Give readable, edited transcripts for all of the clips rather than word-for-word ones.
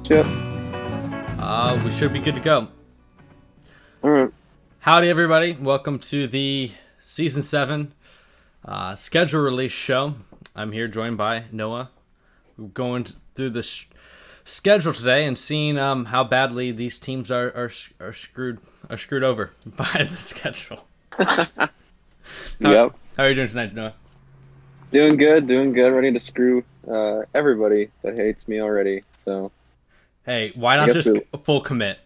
Yep. We should be good to go. All right. Howdy, everybody. Welcome to the Season 7 schedule release show. I'm here joined by Noah. We're going through the schedule today and seeing how badly these teams are screwed over by the schedule. Yep. How are you doing tonight, Noah? Doing good. Ready to screw everybody that hates me already. So Hey, why I not guess just full commit?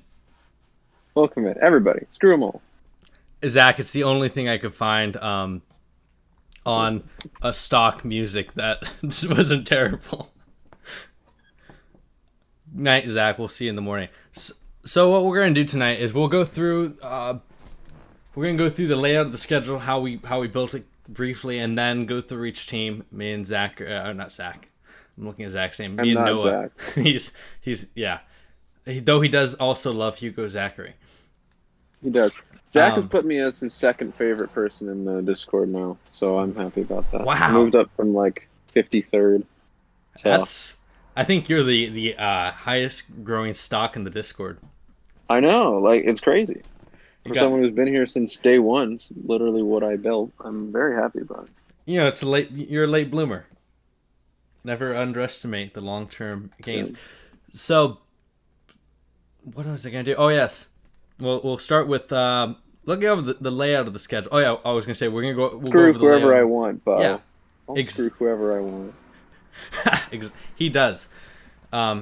we'll commit. Everybody. Screw them all. Zach, it's the only thing I could find on a stock music that wasn't terrible. Night, Zach. We'll see you in the morning. So what we're gonna do tonight is we'll go through the layout of the schedule, how we built it briefly, and then go through each team. Me and Zach, not Zach. I'm looking at Zach's name. Me I'm and not Noah. Zach. he's yeah. Though he does also love Hugo Zachary. He does. Zach has put me as his second favorite person in the Discord now, so I'm happy about that. Wow. I moved up from like 53rd. So. I think you're the highest growing stock in the Discord. I know. Like, it's crazy. For got- someone who's been here since day one, it's literally what I built. I'm very happy about it. You know, you're a late bloomer. Never underestimate the long-term gains. Yeah. So, what was I going to do? Oh, yes. We'll start with looking over the layout of the schedule. Oh, yeah, I was going to say, we'll go Screw over the whoever layout. I want, Bob. Yeah. I'll screw whoever I want. He does.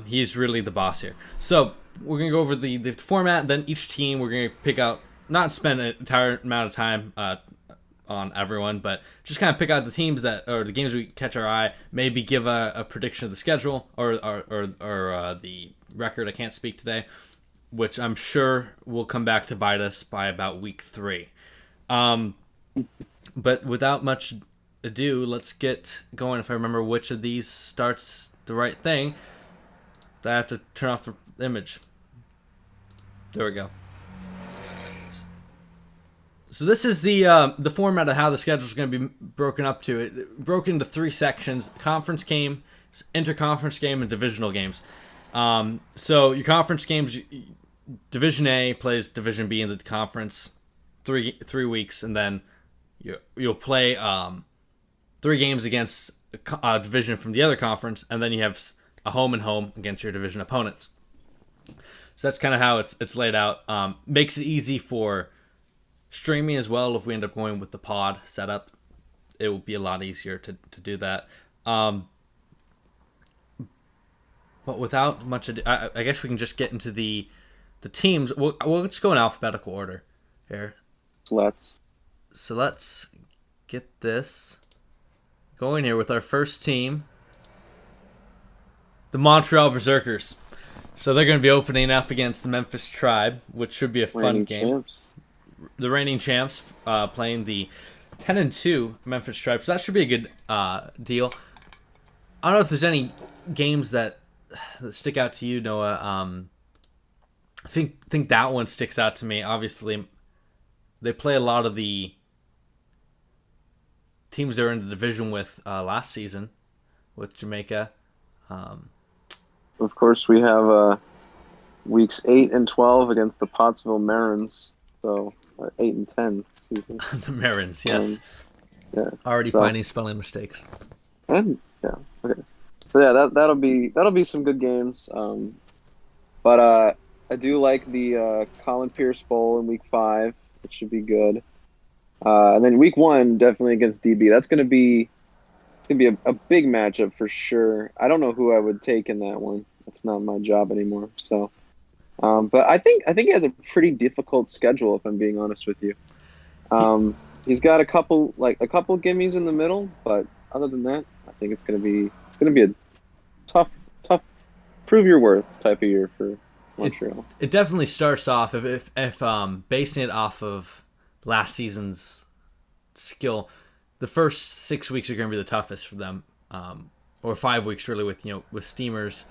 He's really the boss here. So, we're going to go over the format, then each team we're going to pick out, not spend an entire amount of time on everyone, but just kind of pick out the teams or the games we catch our eye, maybe give a prediction of the schedule or the record. I can't speak today, which I'm sure will come back to bite us by about week 3. But without much ado, let's get going. If I remember which of these starts the right thing, I have to turn off the image. There we go. So this is the format of how the schedule is going to be broken up to. It broken into 3 sections: conference game, interconference game, and divisional games. So your conference games, Division A plays Division B in the conference, 3 weeks, and then you'll play 3 games against a division from the other conference, and then you have a home and home against your division opponents. So that's kind of how it's laid out. Makes it easy for streaming as well. If we end up going with the pod setup, it will be a lot easier to do that. But without much ado, I guess we can just get into the teams. We'll just go in alphabetical order here. So let's get this going here with our first team, the Montreal Berserkers. So they're going to be opening up against the Memphis Tribe, which should be a fun game. Champs. The reigning champs playing the 10-2 Memphis Tribe. So that should be a good deal. I don't know if there's any games that stick out to you, Noah. I think that one sticks out to me. Obviously, they play a lot of the teams they were in the division with last season with Jamaica. Of course, we have weeks 8 and 12 against the Pottsville Marins. So 8 and 10. Excuse me. The Marins, yes. Yeah. Already finding spelling mistakes. And yeah, okay. So yeah, that'll be some good games. But I do like the Colin Pierce Bowl in week 5. It should be good. And then week 1 definitely against DB. It's gonna be a big matchup for sure. I don't know who I would take in that one. That's not my job anymore. So, but I think he has a pretty difficult schedule, if I'm being honest with you. He's got a couple gimmies in the middle, but other than that, I think it's gonna be a tough prove your worth type of year for Montreal. It definitely starts off if basing it off of last season's skill. The first 6 weeks are going to be the toughest for them, or 5 weeks really, with Steamers,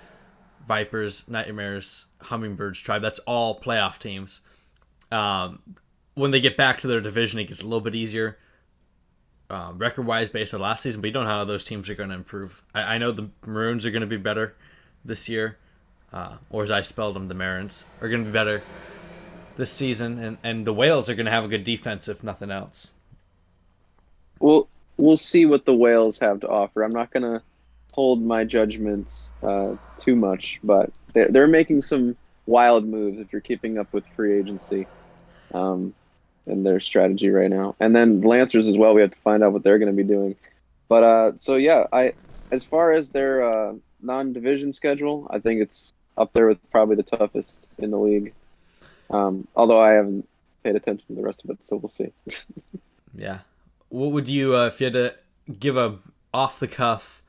Vipers, Nightmares, Hummingbirds, Tribe. That's all playoff teams. When they get back to their division, it gets a little bit easier. record-wise based on last season, but you don't know how those teams are going to improve. I know the Maroons are going to be better this year. or as I spelled them, the Marins, are going to be better this season, and the Whales are going to have a good defense if nothing else. We'll see what the Whales have to offer. I'm not gonna hold my judgments too much, but they're making some wild moves if you're keeping up with free agency and their strategy right now. And then Lancers as well. We have to find out what they're going to be doing. But so yeah, I as far as their non-division schedule, I think it's up there with probably the toughest in the league. Although I haven't paid attention to the rest of it, so we'll see. Yeah. What would you, if you had to give a off the cuff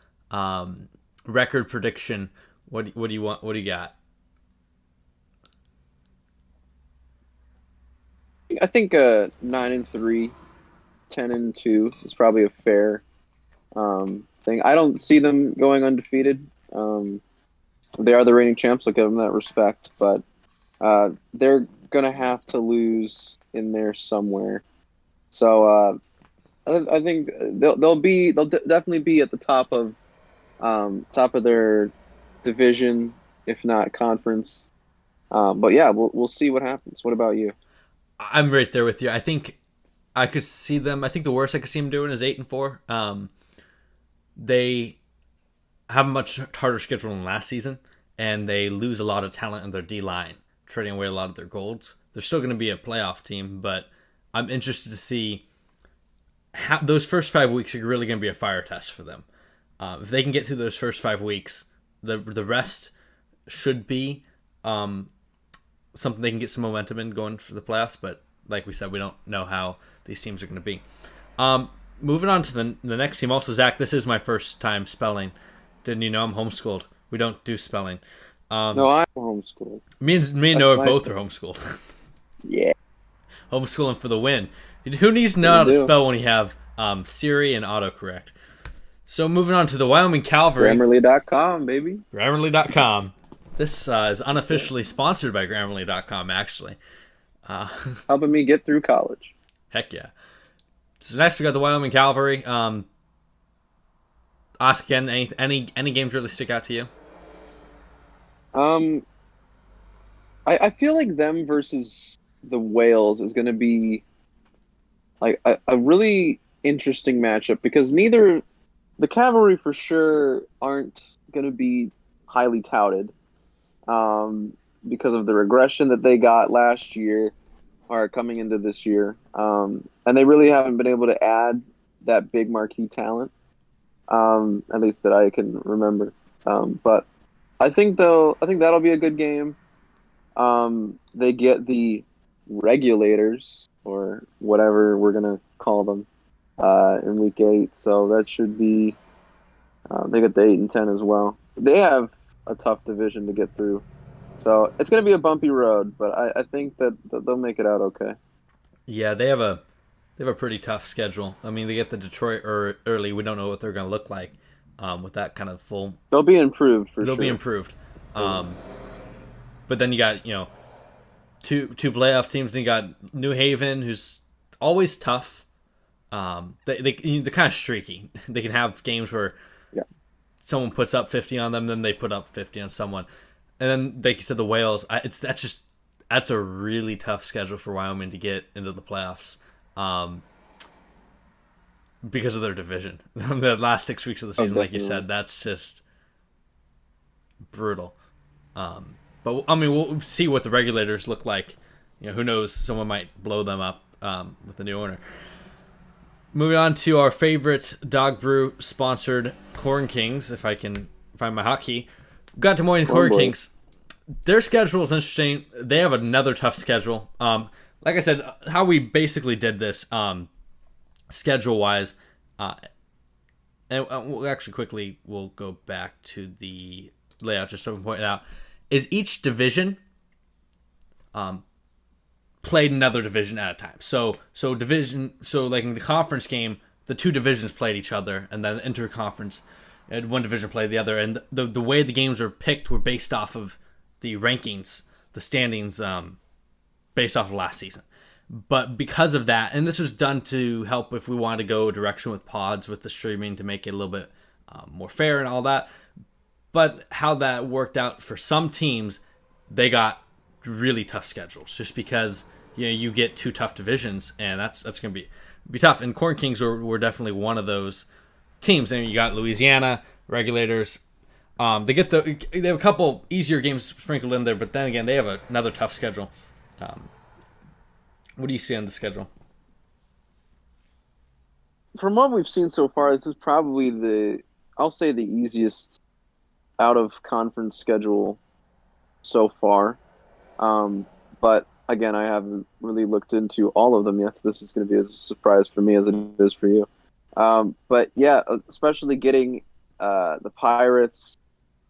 record prediction? What do you want? What do you got? I think 9-3, 10-2 is probably a fair thing. I don't see them going undefeated. They are the reigning champs. I'll give them that respect, but they're gonna have to lose in there somewhere. So I think they'll definitely be at the top of their division, if not conference. But yeah, we'll see what happens. What about you? I'm right there with you. I think I could see them. I think the worst I could see them doing is 8-4. They have a much harder schedule than last season, and they lose a lot of talent in their D line, trading away a lot of their golds. They're still going to be a playoff team, but I'm interested to see how those first 5 weeks are really going to be a fire test for them. If they can get through those first 5 weeks, the rest should be something they can get some momentum in going for the playoffs. But like we said, we don't know how these teams are going to be. Moving on to the next team. Also, Zach, this is my first time spelling. Didn't you know I'm homeschooled? We don't do spelling. No, I'm homeschooled. Me and Noah both are homeschooled. Yeah. Homeschooling for the win. Who needs to know how to spell when you have Siri and autocorrect? So moving on to the Wyoming Cavalry. Grammarly.com, baby. Grammarly.com. This is unofficially sponsored by Grammarly.com, actually. Helping me get through college. Heck yeah. So next we got the Wyoming Cavalry. Ask again, any games really stick out to you? I feel like them versus the Whales is going to be like a really interesting matchup because neither the Cavalry for sure aren't going to be highly touted because of the regression that they got last year or coming into this year. And they really haven't been able to add that big marquee talent, at least that I can remember. But I think that'll be a good game. They get the regulators or whatever we're gonna call them in week 8, so that should be. They get the 8 and 10 as well. They have a tough division to get through, so it's gonna be a bumpy road. But I think that they'll make it out okay. Yeah, they have a pretty tough schedule. I mean, they get the Detroit early. We don't know what they're gonna look like with that kind of full. They'll be improved for sure. They'll be improved. But then you got two playoff teams. Then you got New Haven, who's always tough. They're kind of streaky. They can have games where someone puts up 50 on them, then they put up 50 on someone, and then like you said, the Whales. That's a really tough schedule for Wyoming to get into the playoffs. Because of their division, the last 6 weeks of the season, like you said, that's just brutal. But I mean, we'll see what the regulators look like. Who knows? Someone might blow them up with the new owner. Moving on to our favorite Dog Brew sponsored Corn Kings. If I can find my hotkey, got Des Moines Corn Kings. Their schedule is interesting. They have another tough schedule. Like I said, how we basically did this schedule wise, and we'll actually quickly we'll go back to the layout just to point it out. Is each division played another division at a time. So like in the conference game, the two divisions played each other, and then the interconference, one division played the other. And the way the games were picked were based off of the rankings, the standings, based off of last season. But because of that, and this was done to help if we wanted to go a direction with pods with the streaming to make it a little bit more fair and all that. But how that worked out for some teams, they got really tough schedules just because you get two tough divisions, and that's going to be tough. And Corn Kings were definitely one of those teams. And you got Louisiana Regulators. They have a couple easier games sprinkled in there, but then again, they have another tough schedule. What do you see on the schedule? From what we've seen so far, this is probably I'll say the easiest out of conference schedule so far. But again, I haven't really looked into all of them yet, so this is going to be as a surprise for me as it is for you. But yeah, especially getting the Pirates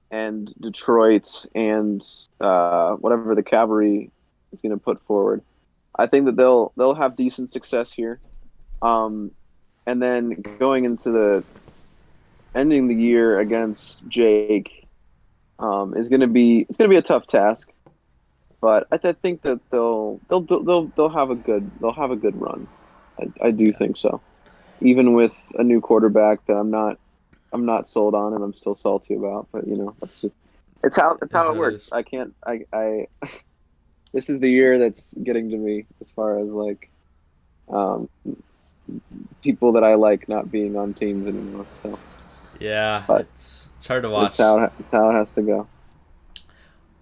and Detroit and whatever the Cavalry is going to put forward. I think that they'll have decent success here. And then going into the ending the year against Jake is going to be a tough task. But I think that they'll have a good run. I do think so. Even with a new quarterback that I'm not sold on and I'm still salty about, but it's how it works. I can't I this is the year that's getting to me as far as like people that I like not being on teams anymore. So yeah, but it's hard to watch. It's how it has to go.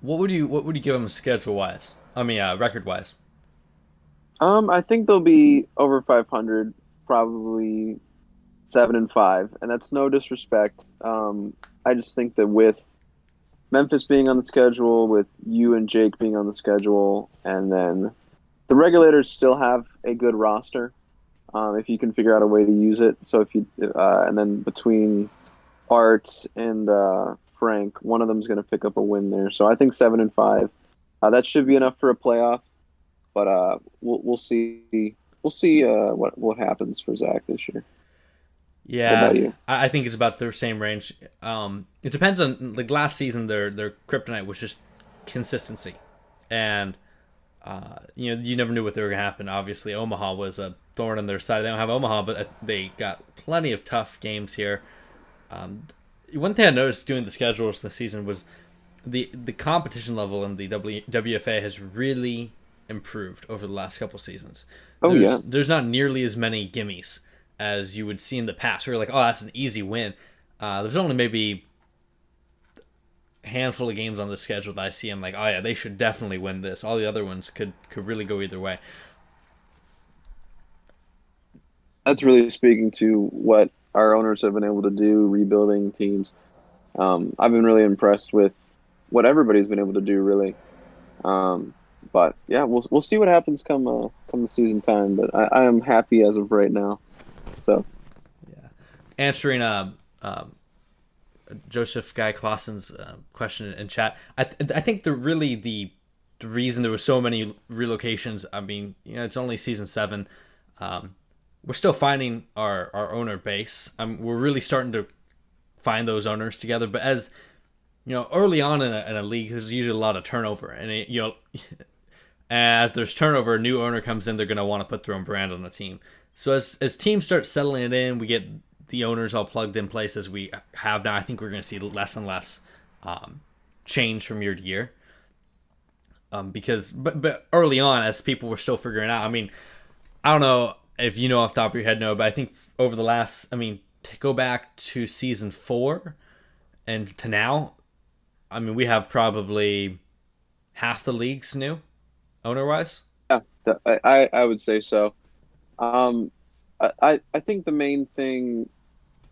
What would you give them schedule wise? I mean, record wise. I think they'll be over 500, probably 7-5, and that's no disrespect. I just think that with Memphis being on the schedule, with you and Jake being on the schedule, and then the Regulators still have a good roster if you can figure out a way to use it. So and then between Art and Frank, one of them is going to pick up a win there. So I think 7-5, that should be enough for a playoff. But we'll see. We'll see what happens for Zach this year. Yeah, what about you? I think it's about the same range. It depends on like last season. Their kryptonite was just consistency, and you never knew what they were going to happen. Obviously, Omaha was a thorn in their side. They don't have Omaha, but they got plenty of tough games here. One thing I noticed doing the schedules this season was the competition level in the WFA has really improved over the last couple seasons. There's not nearly as many gimmies as you would see in the past. We were like, oh, that's an easy win. There's only maybe a handful of games on the schedule that I see. I'm like, oh yeah, they should definitely win this. All the other ones could really go either way. That's really speaking to what our owners have been able to do, rebuilding teams. I've been really impressed with what everybody's been able to do, really. But yeah, we'll see what happens come the season time. But I am happy as of right now. So, yeah, answering Joseph Guy Clausen's question in chat. I think the reason there were so many relocations. I mean, it's only season 7. We're still finding our owner base. We're really starting to find those owners together. But as early on in a league, there's usually a lot of turnover, and as there's turnover, a new owner comes in, they're going to want to put their own brand on the team. So as teams start settling it in, we get the owners all plugged in place as we have now. I think we're going to see less and less change from year to year. But early on, as people were still figuring out, I mean, I don't know if you know off the top of your head, no, but I think over the last, to go back to season 4 and to now, we have probably half the leagues new, owner-wise. Yeah, I would say so. I think the main thing,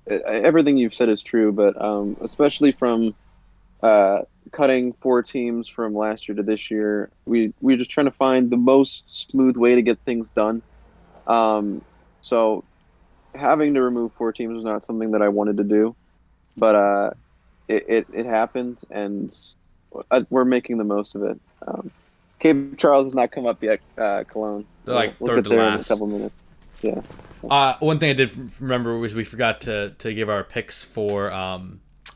everything you've said is true, but especially from cutting 4 teams from last year to this year, we're just trying to find the most smooth way to get things done. So having to remove 4 teams was not something that I wanted to do, but it happened, and we're making the most of it. Cape Charles has not come up yet, Cologne. They're like we'll third get to there last. In a couple minutes. Yeah. One thing I did remember was we forgot to give our picks for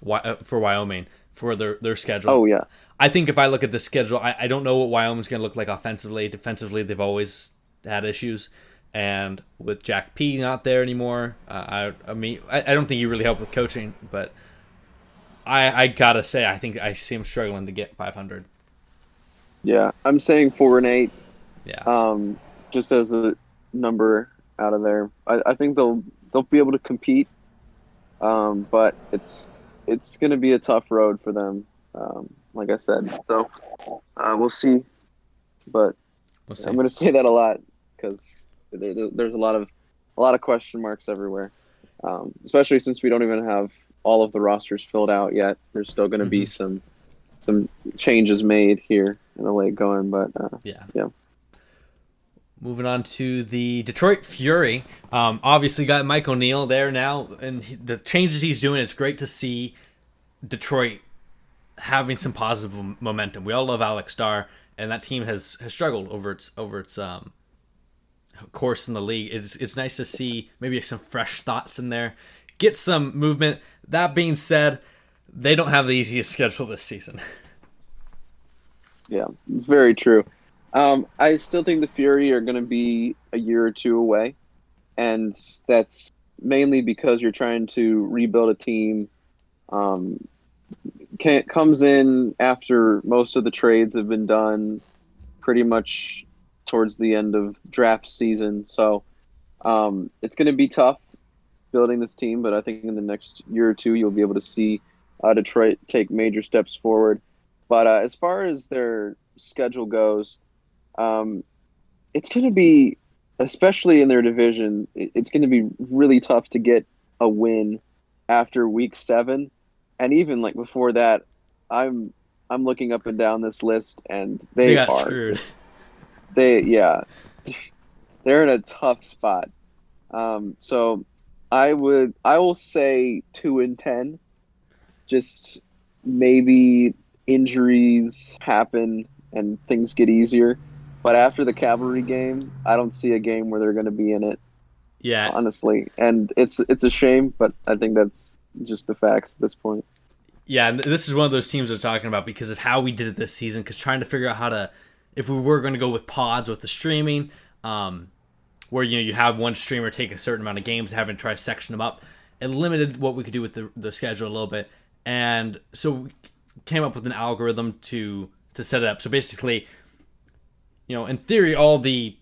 Wyoming for their schedule. Oh yeah. I think if I look at the schedule, I don't know what Wyoming's going to look like offensively. Defensively, they've always had issues, and with Jack P not there anymore, I don't think he really helped with coaching, but I gotta say, I think I see him struggling to get 500. Yeah, I'm saying 4-8. Yeah. Um, just as a number out of there. I think they'll be able to compete. But it's going to be a tough road for them. Like I said, so we'll see. But We'll I'm see. going to say that a lot because there's a lot of question marks everywhere. Especially since we don't even have all of the rosters filled out yet. There's still going to be Hmm. some changes made here in the late going, but Yeah. yeah, Moving on to the Detroit Fury. Obviously, got Mike O'Neill there now, and the changes he's doing. It's great to see Detroit having some positive momentum. We all love Alex Starr, and that team has struggled over its course in the league. It's nice to see maybe some fresh thoughts in there, get some movement. That being said, they don't have the easiest schedule this season. yeah, it's very true. I still think the Fury are going to be a year or two away, and that's mainly because you're trying to rebuild a team. Um, comes in after most of the trades have been done, pretty much towards the end of draft season. So it's going to be tough building this team, but I think in the next year or two you'll be able to see Detroit take major steps forward. But as far as their schedule goes, um, it's going to be, especially in their division, it's going to be really tough to get a win after week 7, and even like before that. I'm I'm looking up and down this list, and They they got are screwed. just yeah, they're in a tough spot. So I will say 2-10. Just maybe injuries happen and things get easier. But after the Cavalry game, I don't see a game where they're going to be in it, Yeah, honestly. And it's a shame, but I think that's just the facts at this point. yeah. And this is one of those teams we're talking about because of how we did it this season. Because trying to figure out how to, if we were going to go with pods with the streaming, where you have one streamer take a certain amount of games, having to try to section them up, it limited what we could do with the schedule a little bit. And so we came up with an algorithm to set it up. So basically, in theory, all the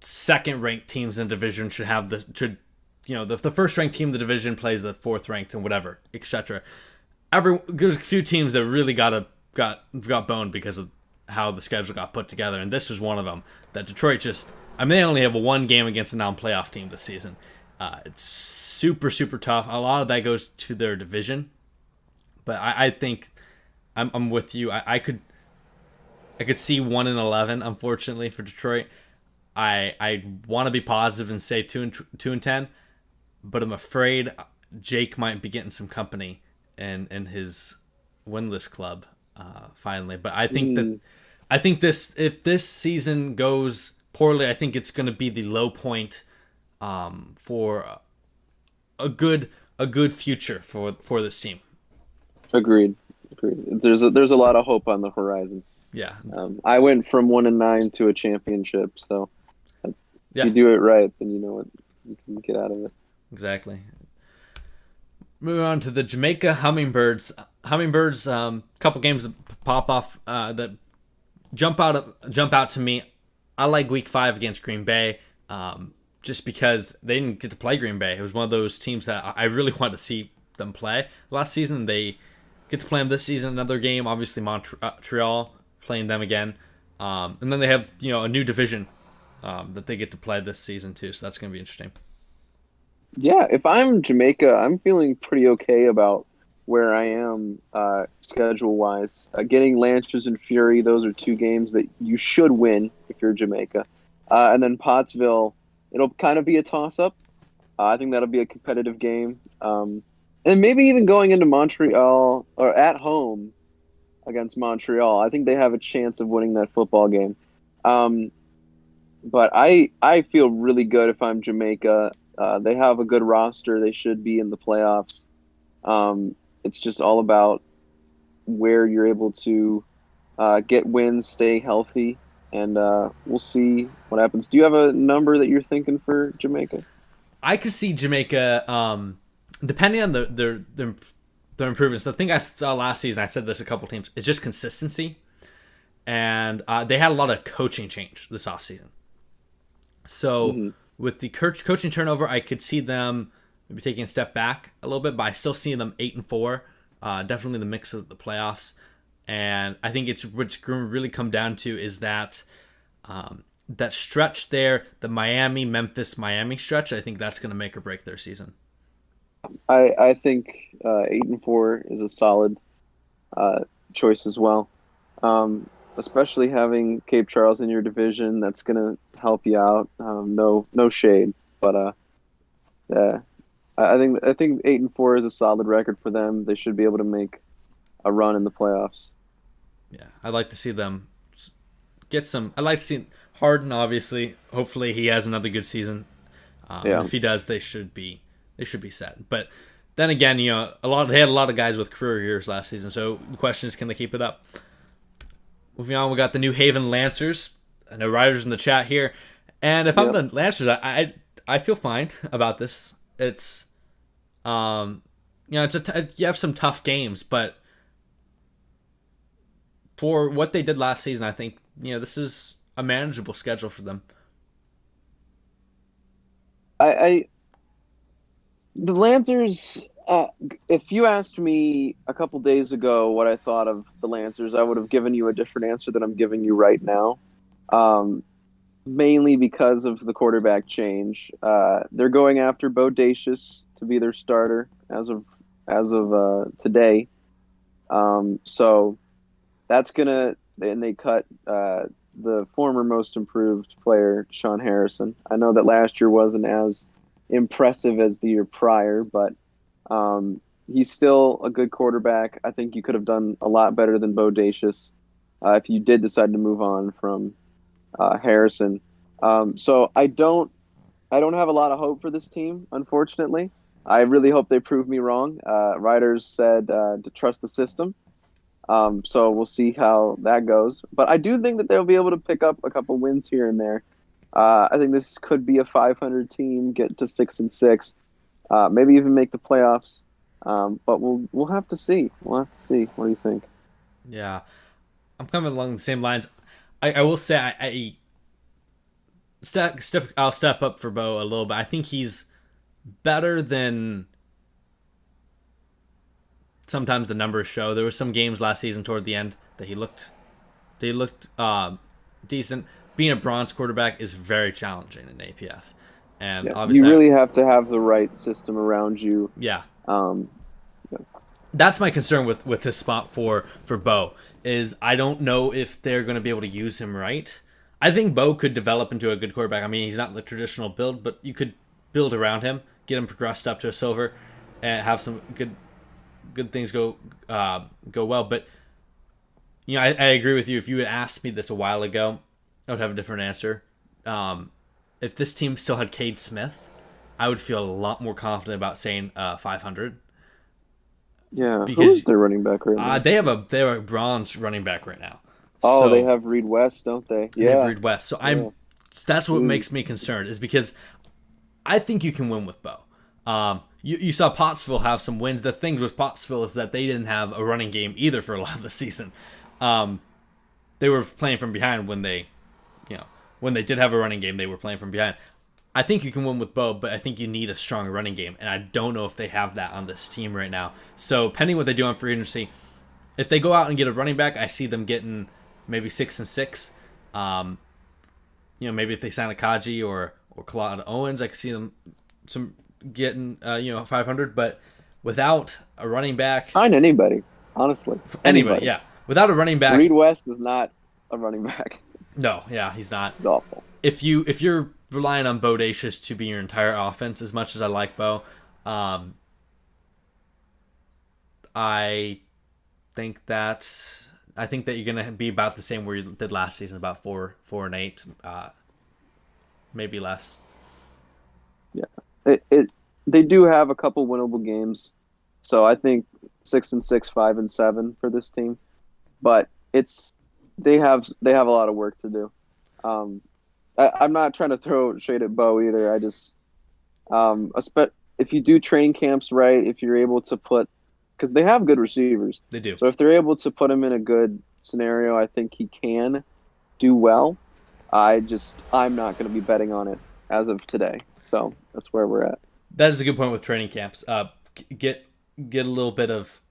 second ranked teams in the division the first ranked team in the division plays the fourth ranked and whatever, etc. There's a few teams that really got boned because of how the schedule got put together, and this was one of them. That Detroit just, I mean, they only have one game against a non-playoff team this season. It's super tough. A lot of that goes to their division, but I think I'm with you. I could see 1-11. Unfortunately for Detroit, I want to be positive and say 2-10, but I'm afraid Jake might be getting some company in his winless club finally. But I think this, if this season goes poorly, I think it's going to be the low point for a good future for this team. Agreed. Agreed. There's a lot of hope on the horizon. Yeah, I went from 1-9 to a championship, so if yeah, you do it right, then you know what you can get out of it. exactly. Moving on to the Jamaica Hummingbirds. Hummingbirds, couple games that pop off that jump out to me. I like Week 5 against Green Bay, just because they didn't get to play Green Bay. It was one of those teams that I really wanted to see them play last season. They get to play them this season. Another game, obviously Montreal playing them again, and then they have a new division that they get to play this season too. So that's going to be interesting. Yeah, if I'm Jamaica, I'm feeling pretty okay about where I am schedule wise. Getting Lancers and Fury, those are two games that you should win if you're Jamaica. And then Pottsville, it'll kind of be a toss up. I think that'll be a competitive game. And maybe even going into Montreal or at home against Montreal, I think they have a chance of winning that football game. Um, but I feel really good if I'm Jamaica. They have a good roster. They should be in the playoffs. It's just all about where you're able to get wins, stay healthy, and we'll see what happens. Do you have a number that you're thinking for Jamaica? I could see Jamaica, depending on the they're improving. So the thing I saw last season, I said this a couple teams, is just consistency. And they had a lot of coaching change this offseason. So Hmm. with the coaching turnover, I could see them maybe taking a step back a little bit, but I still see them 8-4. Definitely the mix of the playoffs. And I think what's going to really come down to is that that stretch there, the Miami stretch. I think that's going to make or break their season. I think 8-4 is a solid choice as well. Especially having Cape Charles in your division, that's gonna help you out. No shade, but yeah, I think 8-4 is a solid record for them. They should be able to make a run in the playoffs. Yeah, I'd like to see them get some. I'd like to see Harden. Obviously, hopefully he has another good season. Yeah, If he does, they should be set. But then again, they had a lot of guys with career years last season. So the question is, can they keep it up? Moving on, we got the New Haven Lancers. I know riders in the chat here, and if I'm yeah. the Lancers, I feel fine about this. It's you have some tough games, but for what they did last season, I think this is a manageable schedule for them. I the Lancers. If you asked me a couple days ago what I thought of the Lancers, I would have given you a different answer than I'm giving you right now. Um, Mainly because of the quarterback change. They're going after Bodacious to be their starter as of today. So that's gonna and they cut the former most improved player, Sean Harrison. I know that last year wasn't as impressive as the year prior, but he's still a good quarterback. I think you could have done a lot better than Bodacious if you did decide to move on from Harrison. So I don't have a lot of hope for this team, unfortunately. I really hope they prove me wrong. Riders said to trust the system. So we'll see how that goes. But I do think that they'll be able to pick up a couple wins here and there. I think this could be a 500 team, get to 6-6, maybe even make the playoffs. But we'll have to see. We'll have to see. What do you think? Yeah, I'm coming along the same lines. I will say I'll step up for Bo a little bit. I think he's better than sometimes the numbers show. There were some games last season toward the end that he looked decent. Being a bronze quarterback is very challenging in APF, and Yeah, you obviously, really have to have the right system around you. yeah, Um, that's my concern with this spot for Bo is I don't know if they're going to be able to use him right. I think Bo could develop into a good quarterback. I mean, he's not the traditional build, but you could build around him, get him progressed up to a silver, and have some good things go well. But I agree with you. If you had asked me this a while ago, I would have a different answer. If this team still had Cade Smith, I would feel a lot more confident about saying 500. yeah, who is Because their running back right now? they have a bronze running back right now. Oh, they So have Reed West, don't they? and they have Yeah, Reed West. So yeah. that's what Ooh. makes me concerned is because I think you can win with Bo. You saw Pottsville have some wins. The thing with Pottsville is that they didn't have a running game either for a lot of the season. They were playing from behind when when they did have a running game, they were playing from behind. I think you can win with Bo, but I think you need a strong running game, and I don't know if they have that on this team right now. So, pending what they do on free agency, if they go out and get a running back, I see them getting maybe 6-6. Maybe if they sign a Kaji or Claude Owens, I could see them getting 500. But without a running back, Sign anybody, honestly. anybody, Anybody. yeah, without a running back, Reed West is not a running back. no, yeah, he's not. He's awful. If you're relying on Bodacious to be your entire offense, as much as I like Bo, I think that you're gonna be about the same where you did last season, about 4-8, maybe less. Yeah, they do have a couple winnable games, so I think 6-6, 5-7 for this team, but they have a lot of work to do. I'm not trying to throw shade at Bo either. I just, if you do training camps right, if you're able to put because they have good receivers. They do. So if they're able to put him in a good scenario, I think he can do well. I'm not going to be betting on it as of today. So that's where we're at. That is a good point with training camps. Get get a little bit of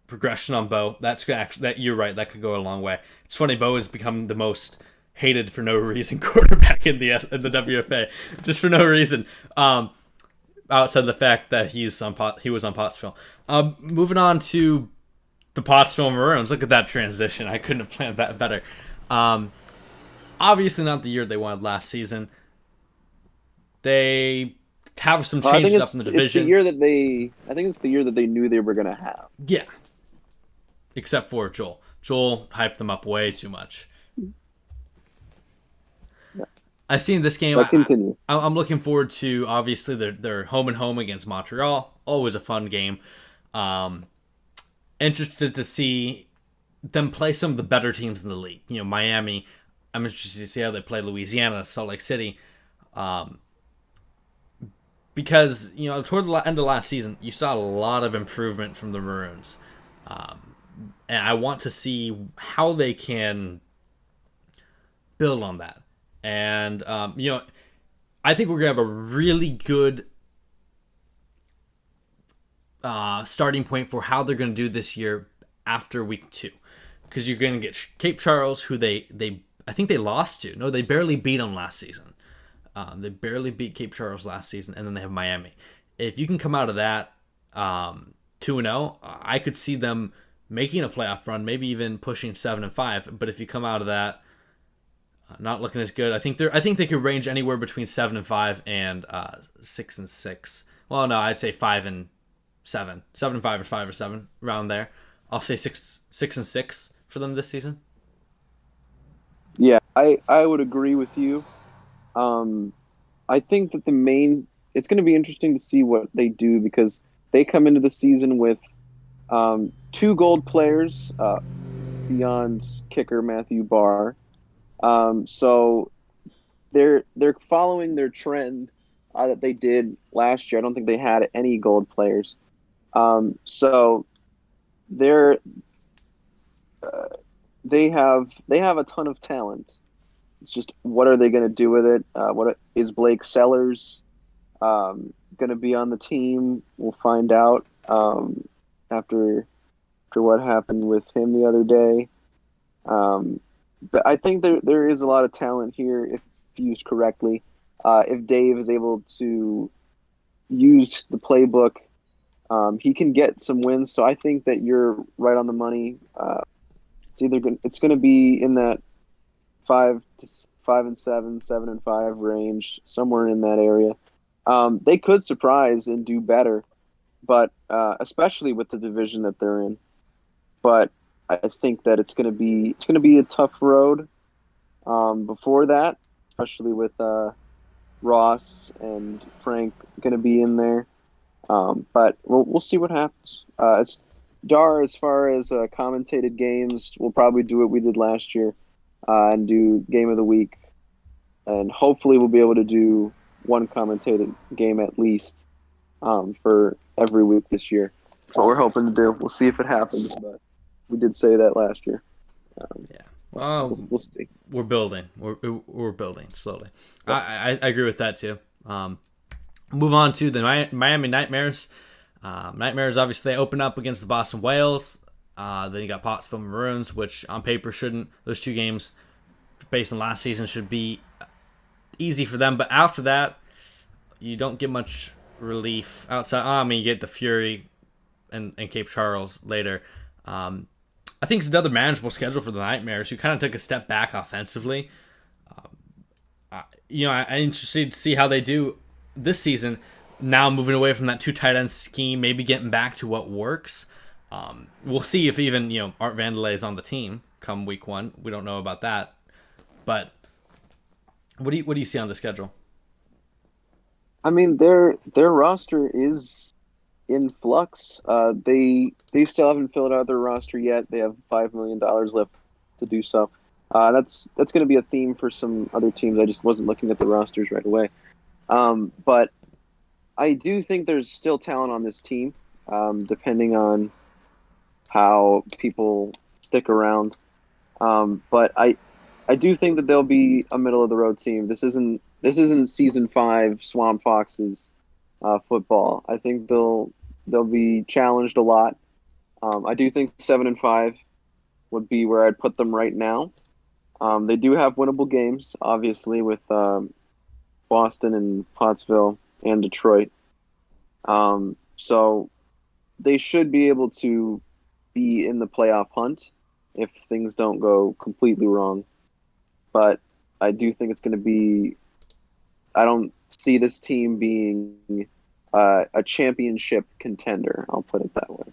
progression on Bo. That's gonna actually, that you're right. That could go a long way. It's funny. Bo has become the most hated for no reason quarterback in the WFA, just for no reason. Outside the fact that he was on Pottsville. Moving on to the Pottsville Maroons. Look at that transition. I couldn't have planned that better. Obviously not the year they wanted last season. They have some changes up in the division. It's the year that I think it's the year that they knew they were going to have. Yeah. Except for Joel. Joel hyped them up way too much. Yeah. I've seen this game. But continue. I'm looking forward to, obviously, they're home and home against Montreal. Always a fun game. Interested to see them play some of the better teams in the league. You know, Miami. I'm interested to see how they play Louisiana, Salt Lake City. Because, you know, toward the end of last season, you saw a lot of improvement from the Maroons. And I want to see how they can build on that. And, you know, I think we're going to have a really good starting point for how they're going to do this year after week 2. Because you're going to get Cape Charles, who I think they lost to. No, they barely beat them last season. They barely beat Cape Charles last season, and then they have Miami. If you can come out of that 2-0, I could see them making a playoff run, maybe even pushing 7-5. But if you come out of that not looking as good, I think they could range anywhere between 7-5 and 6-6. Well, no, I'd say 5-7, 7-5 or 5-7, around there. I'll say 6-6 for them this season. Yeah, I would agree with you. I think that it's going to be interesting to see what they do because they come into the season with 2 gold players beyond kicker Matthew Barr. So they're following their trend that they did last year. I don't think they had any gold players. So they have a ton of talent. It's just what are they going to do with it? What is Blake Sellers going to be on the team? We'll find out after what happened with him the other day. But I think there is a lot of talent here if used correctly. If Dave is able to use the playbook, he can get some wins. So I think that you're right on the money. It's going to be in that 5-7, 7-5 range, somewhere in that area. They could surprise and do better, but especially with the division that they're in. But I think that it's going to be a tough road before that, especially with Ross and Frank going to be in there. But we'll see what happens. As far as commentated games, we'll probably do what we did last year and do game of the week. And hopefully we'll be able to do one commentated game at least for every week this year. That's what we're hoping to do. We'll see if it happens, but we did say that last year. Yeah. Well, we'll see. We're building. We're building slowly. Yep. I agree with that too. Move on to the Miami Nightmares. Nightmares, obviously, they open up against the Boston Whales. Then you got Pottsville Maroons, which on paper shouldn't. Those 2 games, based on last season, should be easy for them. But after that, you don't get much relief outside. I mean, you get the Fury and Cape Charles later. I think it's another manageable schedule for the Nightmares, who kind of took a step back offensively. I'm interested to see how they do this season. Now moving away from that 2 tight end scheme, maybe getting back to what works. We'll see if even Art Vandelay is on the team come week 1. We don't know about that, but what do you see on the schedule? I mean, their roster is in flux. They still haven't filled out their roster yet. They have $5 million left to do so. That's going to be a theme for some other teams. I just wasn't looking at the rosters right away. But I do think there's still talent on this team. depending on how people stick around. But I do think that they'll be a middle of the road team. This isn't season five Swamp Foxes football. I think they'll be challenged a lot. I do think 7-5 would be where I'd put them right now. They do have winnable games, obviously, with Boston and Pottsville and Detroit. So they should be able to be in the playoff hunt if things don't go completely wrong. But I do think it's going to be. I don't see this team being a championship contender. I'll put it that way.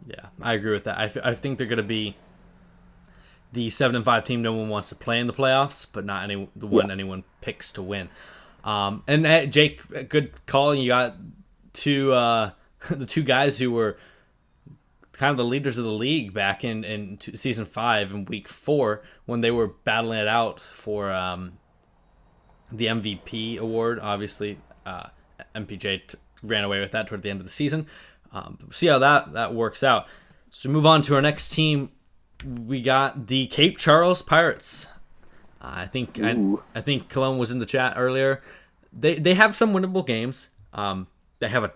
Yeah, I agree with that. I think they're going to be the 7-5 team no one wants to play in the playoffs, but not the one anyone picks to win. And Jake, good call. You got the two guys who were kind of the leaders of the league back in season 5 and week 4 when they were battling it out for the MVP award. Obviously, MPJ ran away with that toward the end of the season. See how that works out. So we move on to our next team. We got the Cape Charles Pirates. I think Cologne was in the chat earlier. They have some winnable games. They have a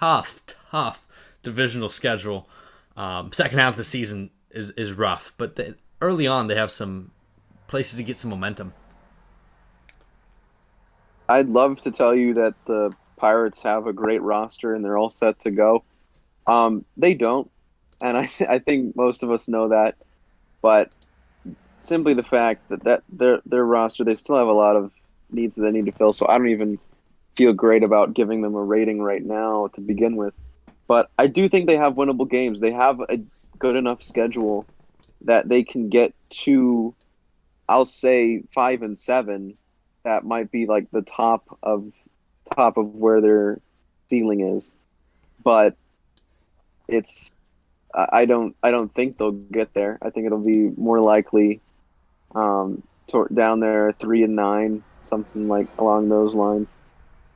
tough divisional schedule. Second half of the season is rough, but early on they have some places to get some momentum. I'd love to tell you that the Pirates have a great roster and they're all set to go. They don't, and I think most of us know that. But simply the fact that their roster, they still have a lot of needs that they need to fill. So I don't even feel great about giving them a rating right now to begin with. But I do think they have winnable games. They have a good enough schedule that they can get to, I'll say 5-7. That might be like the top of where their ceiling is. But I don't think they'll get there. I think it'll be more likely down there 3-9, something like along those lines.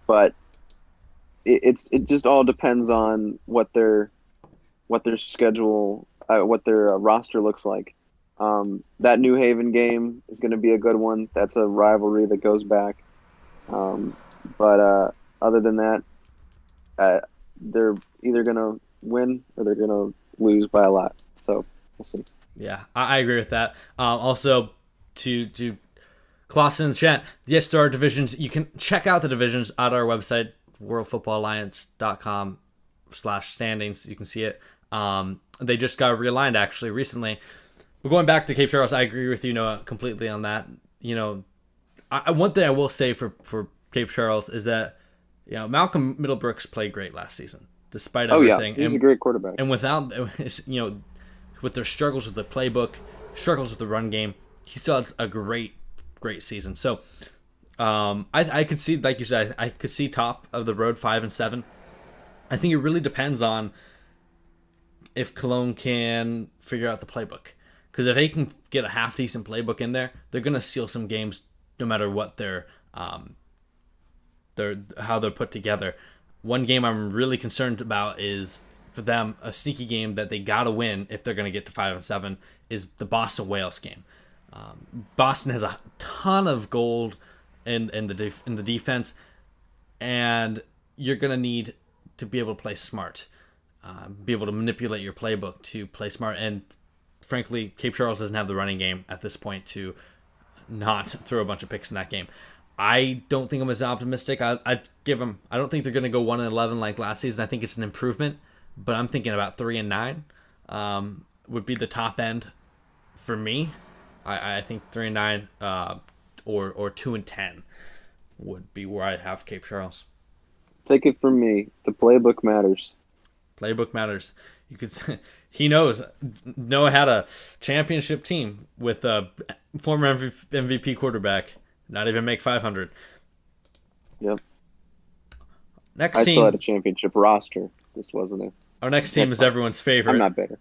But it just all depends on what their schedule, what their roster looks like. That New Haven game is going to be a good one. That's a rivalry that goes back. But other than that, they're either going to win or they're going to lose by a lot. So we'll see. Yeah, I agree with that. Also, to Clausen in the chat, yes, there are divisions. You can check out the divisions at our website, worldfootballalliance.com/standings. You can see it. They just got realigned actually recently. But going back to Cape Charles, I agree with you, Noah, completely on that. One thing I will say for Cape Charles is that Malcolm Middlebrooks played great last season, despite everything. Oh yeah, he's a great quarterback. And without with their struggles with the playbook, struggles with the run game, he still has a great season. So I could see, like you said, I could see top of the road 5-7. I think it really depends on if Cologne can figure out the playbook. Because if they can get a half decent playbook in there, they're gonna steal some games no matter what how they're put together. One game I'm really concerned about is for them a sneaky game that they gotta win if they're gonna get to 5-7 is the Boston Wales game. Boston has a ton of gold in the defense, and you're gonna need to be able to play smart, be able to manipulate your playbook to play smart. And frankly, Cape Charles doesn't have the running game at this point to not throw a bunch of picks in that game. I don't think I'm as optimistic. I'd give them. I don't think they're going to go 1-11 like last season. I think it's an improvement, but I'm thinking about 3-9 would be the top end for me. I think 3-9 or 2-10 would be where I have Cape Charles. Take it from me. The playbook matters. Playbook matters. You could. He knows. Noah had a championship team with a former MVP quarterback. Not even make 500. Yep. Next team. I still had a championship roster. This wasn't it. Our next team is everyone's favorite. I'm not bitter.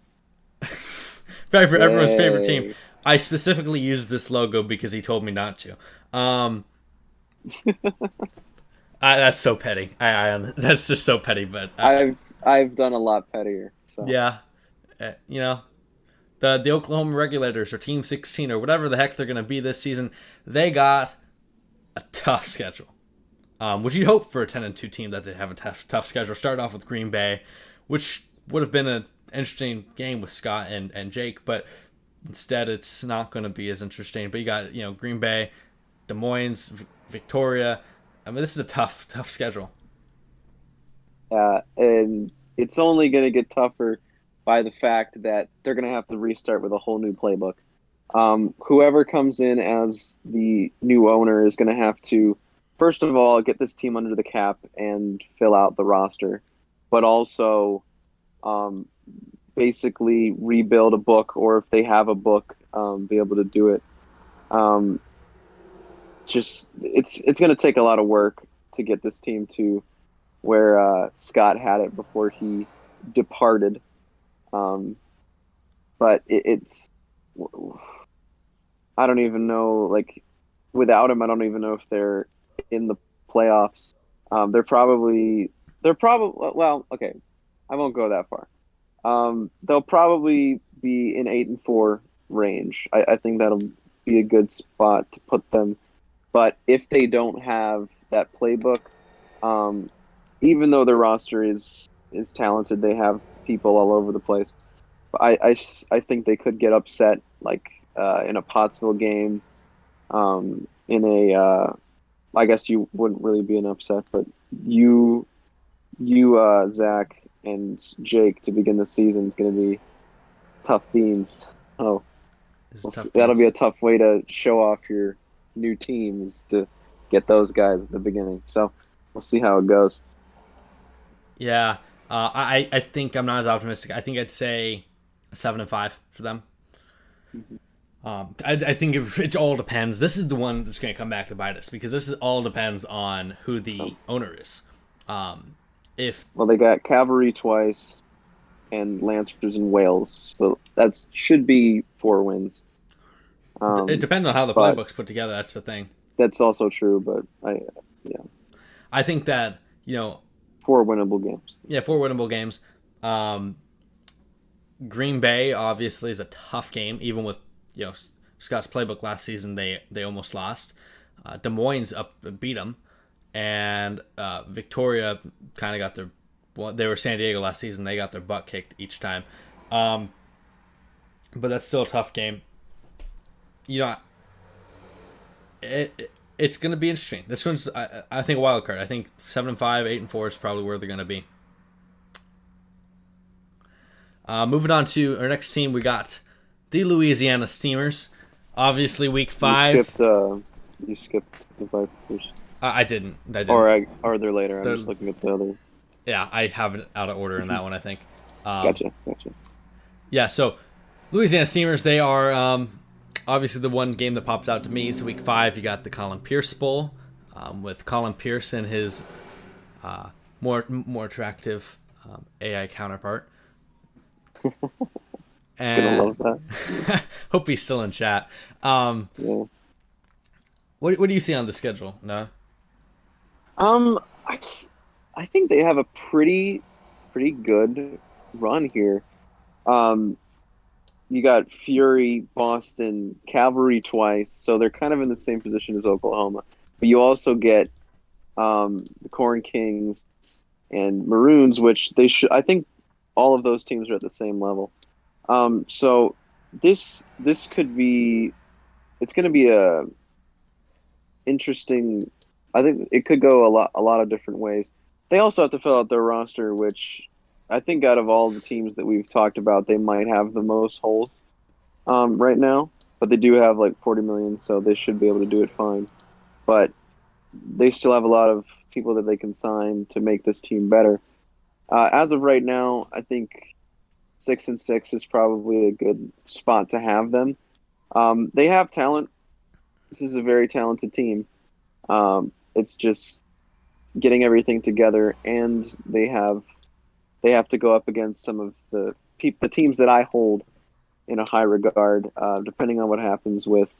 Everyone's favorite team. I specifically used this logo because he told me not to. That's so petty. That's just so petty. But I've done a lot pettier. So Yeah, you know, the Oklahoma Regulators or Team 16 or whatever the heck they're going to be this season, they got a tough schedule. Would you hope for a 10-2 team that they have a tough schedule? Start off with Green Bay, which would have been an interesting game with Scott and Jake, but instead it's not going to be as interesting. But you got Green Bay, Des Moines, Victoria. I mean, this is a tough schedule. and it's only going to get tougher by the fact that they're going to have to restart with a whole new playbook. Whoever comes in as the new owner is going to have to, first of all, get this team under the cap and fill out the roster, but also um, basically rebuild a book, or if they have a book, be able to do it. Um, just it's going to take a lot of work to get this team to where Scott had it before he departed. Um, but it's I don't even know, like, without him, I don't even know if they're in the playoffs. They're probably well, okay, I won't go that far. They'll probably be in 8-4 range. I think that'll be a good spot to put them. But if they don't have that playbook, um, even though their roster is talented, they have people all over the place. I think they could get upset, like in a Pottsville game. In a I guess you wouldn't really be an upset, but you Zach and Jake to begin the season is going to be tough beans. Oh, that'll be a tough way to show off your new teams to get those guys at the beginning. So we'll see how it goes. Yeah, I think I'm not as optimistic. I think I'd say 7-5 for them. I think it all depends. This is the one that's going to come back to bite us because this is all depends on who the owner is. If Well, they got cavalry twice and lancers in Wales, so that should be 4 wins. it depends on how the But playbook's put together. That's the thing. that's also true. But yeah, I think that 4 winnable games. yeah, 4 winnable games. Green Bay obviously is a tough game, even with Scott's playbook last season. They almost lost. Des Moines beat them, and Victoria kind of got their. Well, they were San Diego last season. They got their butt kicked each time, but that's still a tough game. It's going to be interesting. This one's I think a wild card. I think 7-5, 8-4 is probably where they're going to be. Moving on to our next team, we got the Louisiana Steamers. Obviously, week 5. You skipped the Vipers. I didn't. Or they're later. I'm just looking at the other. Yeah, I have it out of order in that one, I think. Gotcha. Yeah, so Louisiana Steamers, they are obviously the one game that pops out to me. So week 5, you got the Colin Pierce Bowl with Colin Pierce and his more attractive AI counterpart. Gonna love that. Hope he's still in chat. Yeah. What do you see on the schedule? No. I think they have a pretty good run here. You got Fury, Boston, Cavalry twice, so they're kind of in the same position as Oklahoma. But you also get the Corn Kings and Maroons, which they should. I think all of those teams are at the same level. So this could be. It's going to be a interesting. I think it could go a lot of different ways. They also have to fill out their roster, which I think out of all the teams that we've talked about, they might have the most holes right now. But they do have like 40 million, so they should be able to do it fine. But they still have a lot of people that they can sign to make this team better. As of right now, I think 6-6 is probably a good spot to have them. They have talent. This is a very talented team. It's just getting everything together, and they have to go up against some of the teams that I hold in a high regard. Depending on what happens with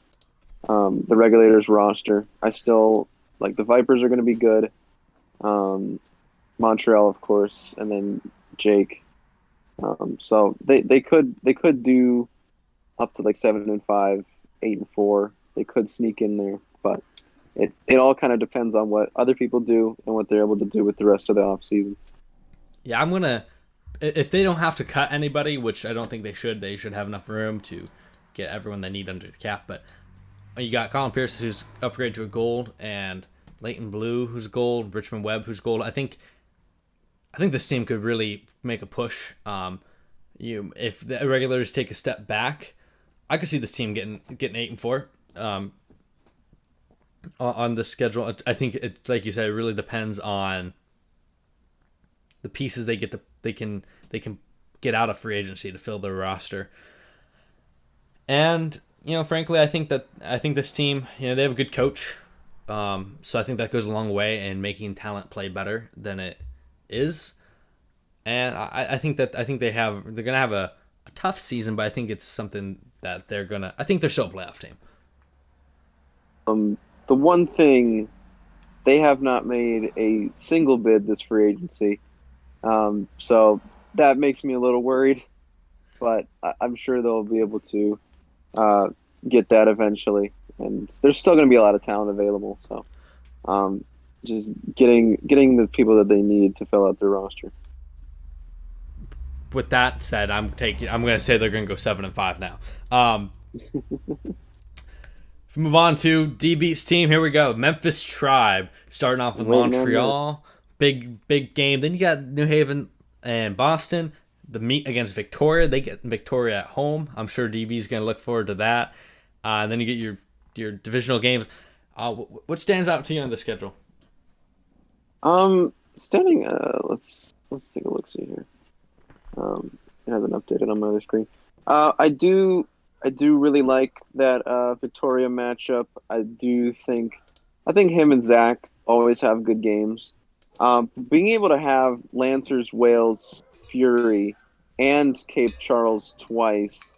the Regulators roster, I still like the Vipers are going to be good. Montreal, of course, and then Jake. So they could do up to like 7-5, 8-4. They could sneak in there, but it all kind of depends on what other people do and what they're able to do with the rest of the off season. Yeah, I'm gonna if they don't have to cut anybody, which I don't think they should. They should have enough room to get everyone they need under the cap. But you got Colin Pierce, who's upgraded to a gold, and Leighton Blue, who's gold, Richmond Webb, who's gold. I think this team could really make a push. If the regulars take a step back, I could see this team getting 8-4 on the schedule. I think it, like you said, it really depends on the pieces they can get out of free agency to fill their roster. And frankly, I think this team, they have a good coach. So I think that goes a long way in making talent play better than it is. And I think they're gonna have a tough season, but I think it's something that I think they're still a playoff team. The one thing, they have not made a single bid this free agency, so that makes me a little worried. But I'm sure they'll be able to uh, get that eventually. And there's still going to be a lot of talent available, so just getting the people that they need to fill out their roster. With that said, I'm gonna say they're gonna go 7-5 now. If we move on to DB's team, here we go. Memphis Tribe starting off with Montreal, big game. Then you got New Haven and Boston. The meet against Victoria. They get Victoria at home. I'm sure DB's gonna look forward to that. And then you get your divisional games. What stands out to you on the schedule? Standing. Let's take a look. See here. It hasn't updated on my other screen. I do really like that Victoria matchup. I think him and Zach always have good games. Being able to have Lancers, Wales, Fury, and Cape Charles twice,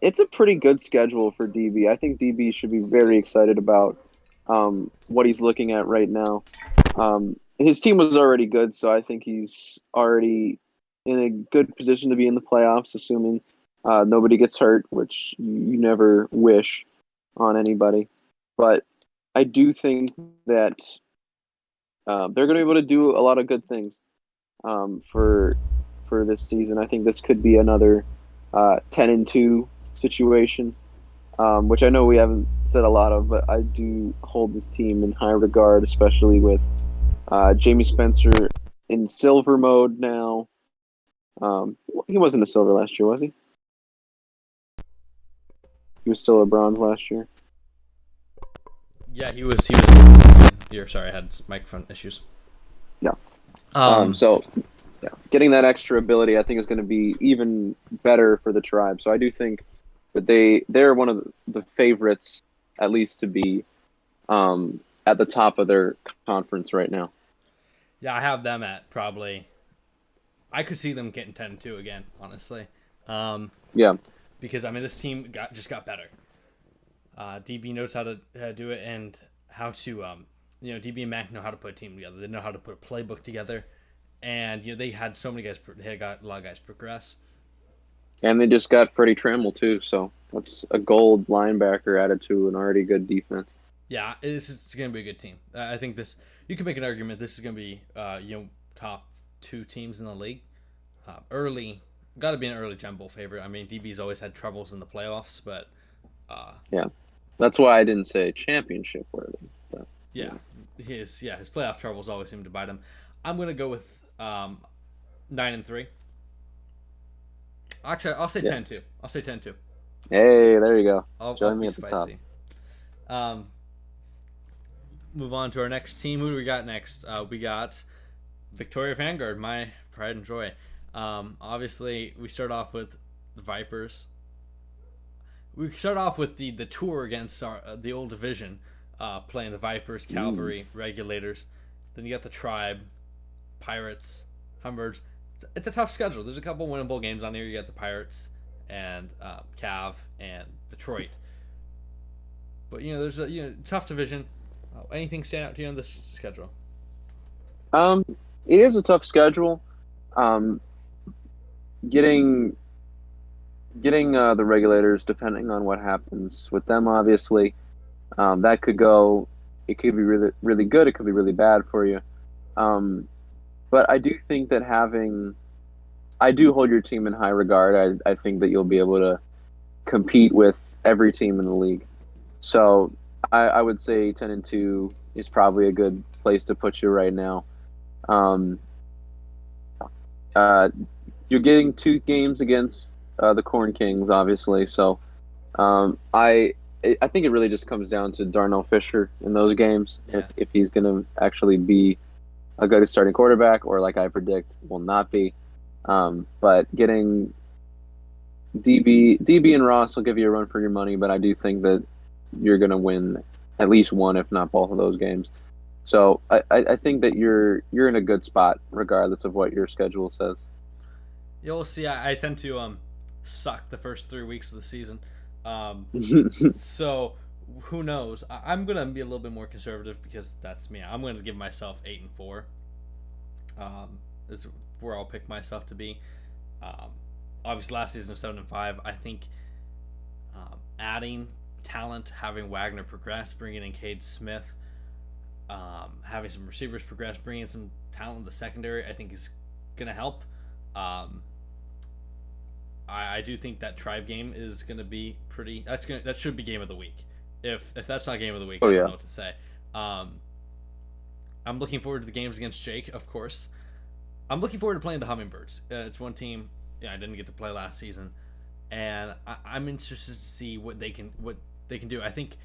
it's a pretty good schedule for DB. I think DB should be very excited about what he's looking at right now. His team was already good, so I think he's already in a good position to be in the playoffs, assuming nobody gets hurt, which you never wish on anybody. But I do think that they're going to be able to do a lot of good things for this season. I think this could be another 10-2 situation, which I know we haven't said a lot of, but I do hold this team in high regard, especially with Jamie Spencer in silver mode now. He wasn't a silver last year, was he? He was still a bronze last year. Yeah, he was. Year. Sorry, I had microphone issues. Yeah. So, yeah, getting that extra ability, I think, is going to be even better for the Tribe. So I do think that they're one of the favorites, at least, to be at the top of their conference right now. Yeah, I have them at probably. I could see them getting 10-2 again, honestly. Yeah. Because this team just got better. DB knows how to do it, and how to DB and Mac know how to put a team together. They know how to put a playbook together, and they had so many guys. They had got a lot of guys progress. And they just got Freddie Trammell too, so that's a gold linebacker added to an already good defense. Yeah, it's going to be a good team. I think this. You can make an argument. This is going to be top 2 teams in the league. Early, got to be an early Gem Bowl favorite. DB's always had troubles in the playoffs, but yeah, that's why I didn't say championship worthy. But, yeah, his playoff troubles always seem to bite him. I'm gonna go with 9-3. Actually, I'll say 10-2. I'll say 10-2. Hey, there you go. Join me at the top. Move on to our next team. Who do we got next? We got Victoria Vanguard, my pride and joy. Obviously, we start off with the Vipers. We start off with the tour against the old division, playing the Vipers, Cavalry, Regulators. Then you got the Tribe, Pirates, Hummingbirds. It's a tough schedule. There's a couple winnable games on here. You got the Pirates and Cav and Detroit. But there's a tough division. Anything stand out to you on this schedule? It is a tough schedule. getting the regulators, depending on what happens with them, obviously, that could go. It could be really really good. It could be really bad for you. Um, but I do think that I do hold your team in high regard. I think that you'll be able to compete with every team in the league. So I would say 10-2 is probably a good place to put you right now. Um, uh, you're getting 2 games against the Corn Kings, obviously. So I think it really just comes down to Darnell Fisher in those games. Yeah. If he's going to actually be a good starting quarterback, or like I predict, will not be. But getting DB and Ross will give you a run for your money, but I do think that you're going to win at least one, if not both of those games. So I think that you're in a good spot, regardless of what your schedule says. You'll see. I tend to suck the first 3 weeks of the season. Um, so who knows? I'm gonna be a little bit more conservative because that's me. I'm gonna give myself 8-4. Is where I'll pick myself to be. Um, Obviously, last season of 7-5. I think adding talent, having Wagner progress, bringing in Cade Smith, having some receivers progress, bringing in some talent in the secondary, I think is gonna help. Um, I do think that Tribe game is going to be pretty. That should be game of the week. If that's not game of the week, Oh I yeah. don't know what to say. I'm looking forward to the games against Jake, of course. I'm looking forward to playing the Hummingbirds. It's one team I didn't get to play last season, and I'm interested to see what they can do. I think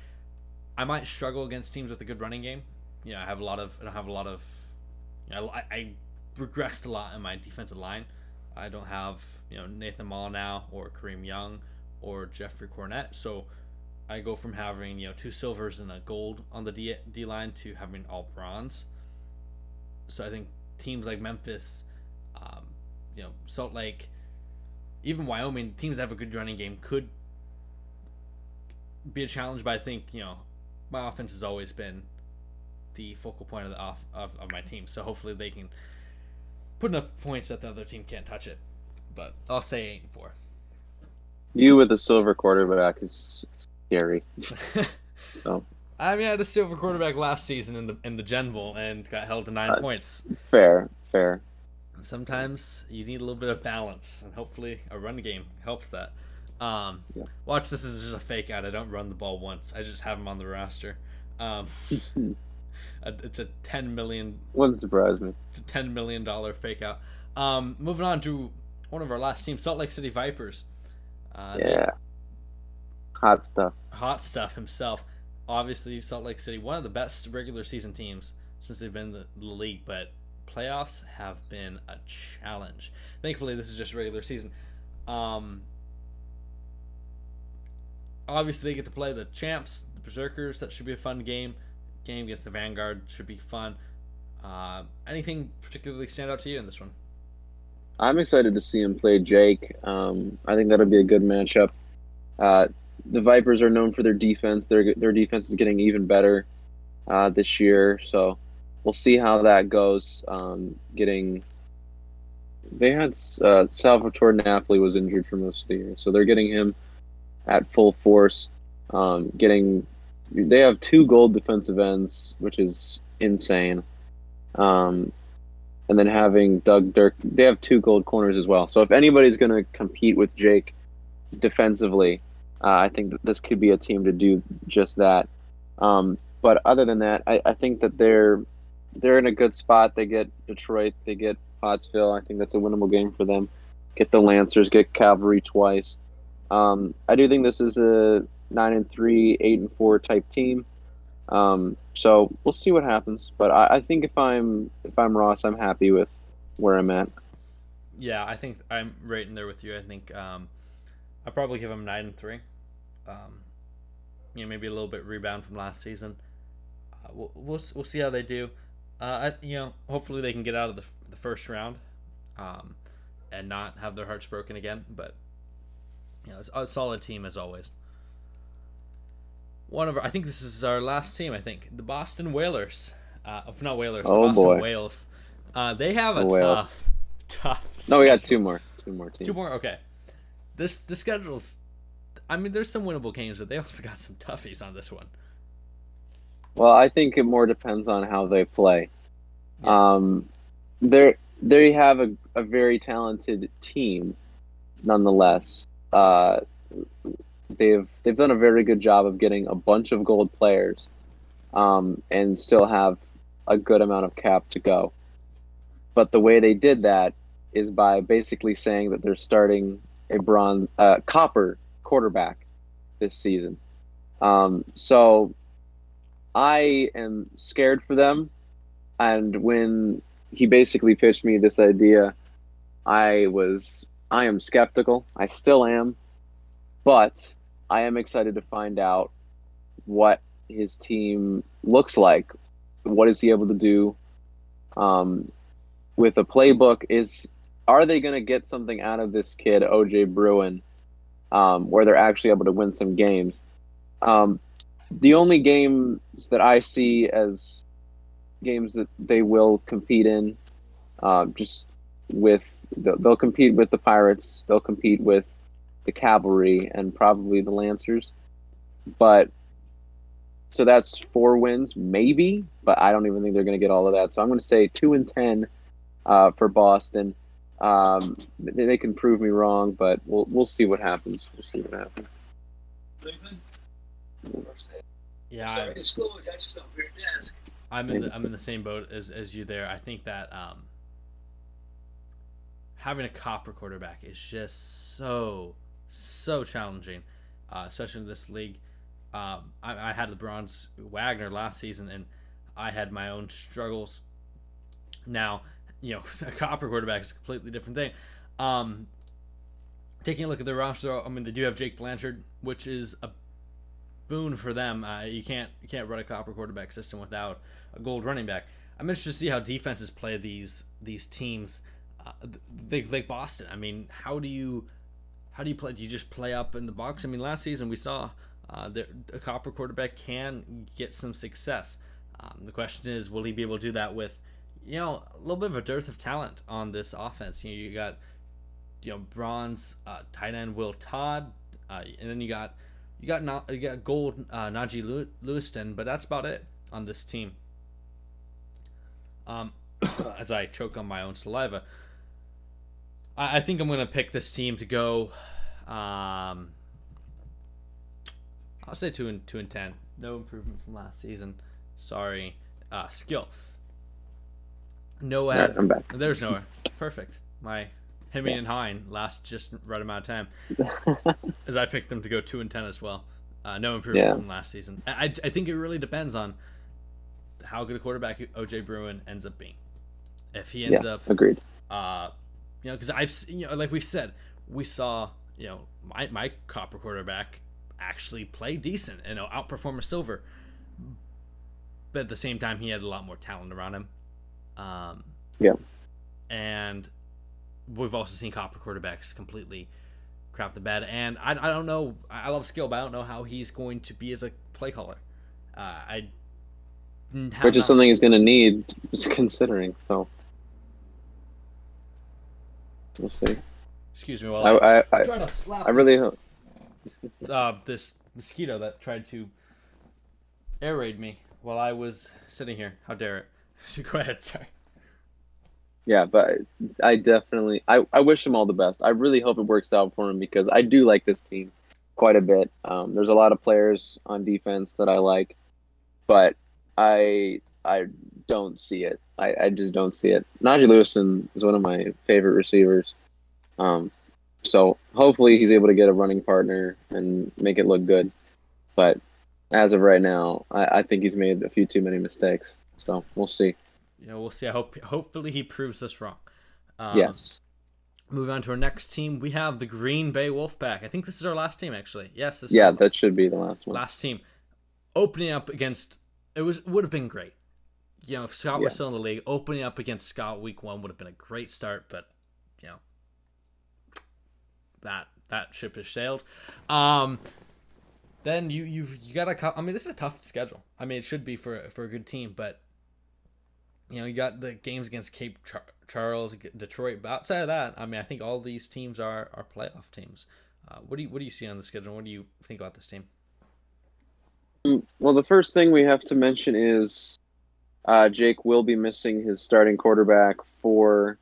I might struggle against teams with a good running game. I don't have a lot of. I regressed a lot in my defensive line. I don't have Nathan Molyneux or Kareem Young or Jeffrey Cornett, so I go from having 2 silvers and a gold on the D line to having all bronze. So I think teams like Memphis, Salt Lake, even Wyoming, teams that have a good running game could be a challenge. But I think my offense has always been the focal point of of my team. So hopefully they can put enough points that the other team can't touch it. But I'll say 8-4. You with a silver quarterback is scary. So I mean, I had a silver quarterback last season in the Gen Bowl and got held to 9 points. fair. Sometimes you need a little bit of balance, and hopefully a run game helps that. Yeah. Watch, this is just a fake out. I don't run the ball once. I just have him on the roster. It's a Wouldn't surprise me. $10 million fake out. Moving on to one of our last teams, Salt Lake City Vipers. Yeah. Hot stuff. Hot stuff himself. Obviously, Salt Lake City, one of the best regular season teams since they've been in the league, but playoffs have been a challenge. Thankfully, this is just regular season. Obviously, they get to play the champs, the Berserkers. That should be a fun game. Game against the Vanguard should be fun. Anything particularly stand out to you in this one? I'm excited to see him play Jake. I think that'll be a good matchup. The Vipers are known for their defense. Their defense is getting even better this year, so we'll see how that goes. They had Salvatore Napoli was injured for most of the year, so they're getting him at full force. They have 2 gold defensive ends, which is insane. And then having Doug Dirk, they have 2 gold corners as well. So if anybody's going to compete with Jake defensively, I think that this could be a team to do just that. But other than that, I think that they're in a good spot. They get Detroit, they get Pottsville. I think that's a winnable game for them. Get the Lancers, get Cavalry twice. I do think this is a 9-3, 8-4 type team. So we'll see what happens. But I think if I'm Ross, I'm happy with where I'm at. Yeah, I think I'm right in there with you. I think I'll probably give them 9-3. Maybe a little bit rebound from last season. We'll see how they do. Hopefully they can get out of the first round, and not have their hearts broken again. But it's a solid team as always. I think this is our last team. I think the Boston Whalers, not Whalers, the Boston Boy. Whales. They have a The Whales. tough. No, we got schedule. 2 more. Two more Two teams. more. Okay. The schedule's. I mean, there's some winnable games, but they also got some toughies on this one. Well, I think it more depends on how they play. Yeah. Um, they have a very talented team, nonetheless. They've done a very good job of getting a bunch of gold players, and still have a good amount of cap to go. But the way they did that is by basically saying that they're starting a copper quarterback this season. So I am scared for them. And when he basically pitched me this idea, I am skeptical. I still am, but I am excited to find out what his team looks like. What is he able to do um, with a playbook? Are they going to get something out of this kid, OJ Bruin, where they're actually able to win some games? Um, the only games that I see as games that they will compete in, just they'll compete with the Pirates, they'll compete with the Cavalry, and probably the Lancers. But so that's 4 wins, maybe, but I don't even think they're going to get all of that. So I'm going to say 2-10 for Boston. They can prove me wrong, but we'll see what happens. We'll see what happens. Yeah. I'm in the same boat as you there. I think that having a copper quarterback is just so challenging, especially in this league. I had LeBron's Wagner last season, and I had my own struggles. Now, a copper quarterback is a completely different thing. Taking a look at their roster, I mean, they do have Jake Blanchard, which is a boon for them. You can't run a copper quarterback system without a gold running back. I'm interested to see how defenses play these teams, like Boston. I mean, how do you play? Do you just play up in the box? I mean, last season we saw a copper quarterback can get some success. The question is, will he be able to do that with a little bit of a dearth of talent on this offense? You got bronze tight end Will Todd, and then you got gold Najee Lewiston, but that's about it on this team. As I choke on my own saliva, I think I'm going to pick this team to go. I'll say 2-10. No improvement from last season. Sorry. Skill. Noah. Right, I'm back. There's Noah. Perfect. My Hemming and Hine last just right amount of time. As I picked them to go 2-10 as well. No improvement from last season. I think it really depends on how good a quarterback OJ Bruin ends up being. If he ends up agreed. Because I've like we said, we saw my copper quarterback actually play decent and outperform a silver, but at the same time he had a lot more talent around him. And we've also seen copper quarterbacks completely crap the bed, and I don't know. I love skill, but I don't know how he's going to be as a play caller. Which is something he's going to need, considering. So we'll see. Excuse me while I try to slap. I really hope this mosquito that tried to air raid me while I was sitting here. How dare it? Go ahead, sorry. Yeah, but I definitely I wish him all the best. I really hope it works out for him because I do like this team quite a bit. There's a lot of players on defense that I like, but I don't see it. I just don't see it. Najee Lewison is one of my favorite receivers. So hopefully he's able to get a running partner and make it look good. But as of right now, I think he's made a few too many mistakes. So we'll see. We'll see. Hopefully he proves us wrong. Yes. Moving on to our next team, we have the Green Bay Wolfpack. I think this is our last team, actually. Yes, this. Yeah, that should be the last one. Last team, opening up against would have been great. If Scott was still in the league, opening up against Scott week 1 would have been a great start. But that ship has sailed. Then you got to. I mean, this is a tough schedule. I mean, it should be for a good team, but You got the games against Charles, Detroit, but outside of that, I mean, I think all these teams are playoff teams. What do you see on the schedule? What do you think about this team? Well, the first thing we have to mention is Jake will be missing his starting quarterback for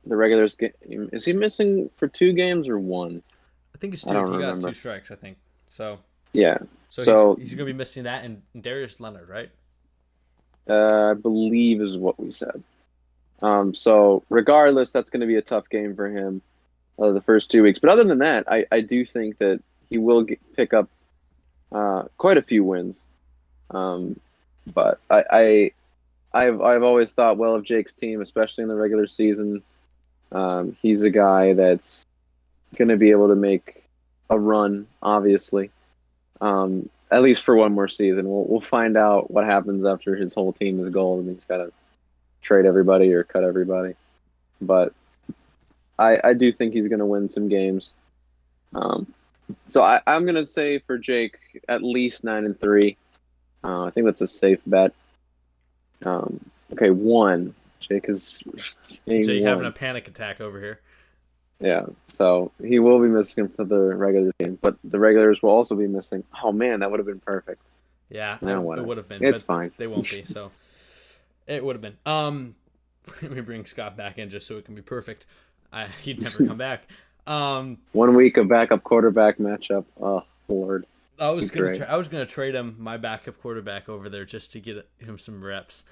the regulars game. Is he missing for 2 games or one? I think it's I two. don't He got two remember. strikes, I think. So Yeah. so he's So he's gonna be missing that and Darius Leonard, right? I believe is what we said. So regardless, that's going to be a tough game for him the first 2 weeks. But other than that, I do think that he will pick up quite a few wins. Um, but I've always thought well of Jake's team, especially in the regular season. He's a guy that's going to be able to make a run, obviously, at least for one more season. We'll find out what happens after his whole team is gold and he's got to trade everybody or cut everybody. But I do think he's going to win some games. Um, so I'm going to say for Jake at least 9-3. I think that's a safe bet. Okay, one. Jake is saying Jake having a one. panic attack over here. Yeah, so he will be missing for the regular game, but the regulars will also be missing. Oh man, that would have been perfect. Yeah, Now it what? would have been, It's but fine. they won't be. So it would have been. We bring Scott back in just so it can be perfect. He'd never come back. Um, 1 week of backup quarterback matchup. Oh Lord, I was be gonna great. I was gonna trade him my backup quarterback over there just to get him some reps